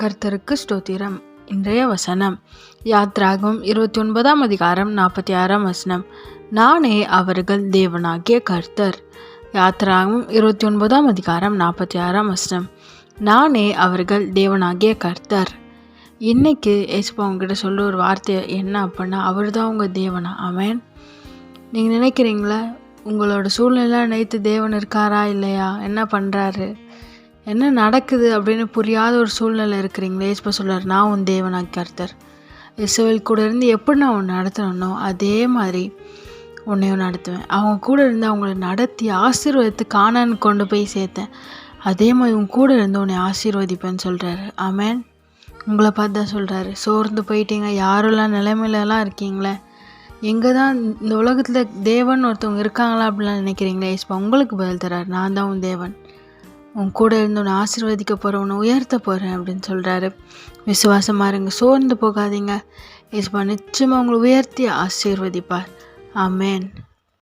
கர்த்தருக்கு ஸ்தோத்திரம். இன்றைய வசனம் யாத்ராகமம் 29 அதிகாரம் 46 வசனம். நானே அவர்கள் தேவனாகிய கர்த்தர். யாத்ராகமம் 29 அதிகாரம் 46 வசனம். நானே அவர்கள் தேவனாகிய கர்த்தர். இன்னைக்கு ஏசுப்பா உங்ககிட்ட சொல்ல ஒரு வார்த்தை என்ன அப்படின்னா, அவர் தான் உங்கள் தேவனா. ஆமென். நீங்கள் நினைக்கிறீங்களா உங்களோட சூழ்நிலை நேற்று தேவன் இருக்காரா இல்லையா, என்ன பண்ணுறாரு, என்ன நடக்குது அப்படின்னு புரியாத ஒரு சூழ்நிலை இருக்கிறீங்களே. ஏசுப்பா சொல்கிறார், நான் உன் தேவனாகிய கர்த்தர். இஸ்ரவேல் கூட இருந்து எப்படி நான் உன்னை நடத்தணும் அதே மாதிரி உன்னையும் நடத்துவேன். அவங்க கூட இருந்து அவங்கள நடத்தி ஆசீர்வதித்து கானான் கொண்டு போய் சேர்த்தேன். அதே மாதிரி உன் கூட இருந்து உன்னை ஆசீர்வதிப்பேன்னு சொல்கிறாரு. ஆமென். உங்களை பார்த்து தான் சொல்கிறாரு. சோர்ந்து போயிட்டீங்க, யாரெல்லாம் நிலைமையிலலாம் இருக்கீங்களே, எங்கே தான் இந்த உலகத்தில் தேவன் ஒருத்தவங்க இருக்காங்களா அப்படிலாம் நினைக்கிறீங்களே. ஏசுப்பா உங்களுக்கு பதில் தர்றாரு. நான் தான் உன் தேவன், உன் கூட இருந்து உன்னை ஆசீர்வதிக்க போகிறேன், உன்னை உயர்த்த போகிறேன் அப்படின்னு சொல்கிறாரு. விசுவாசமாக இருங்க, சோர்ந்து போகாதீங்க. ஏசுப்பா நிச்சயமாக உங்களை உயர்த்தி ஆசீர்வதிப்பார். ஆமென்.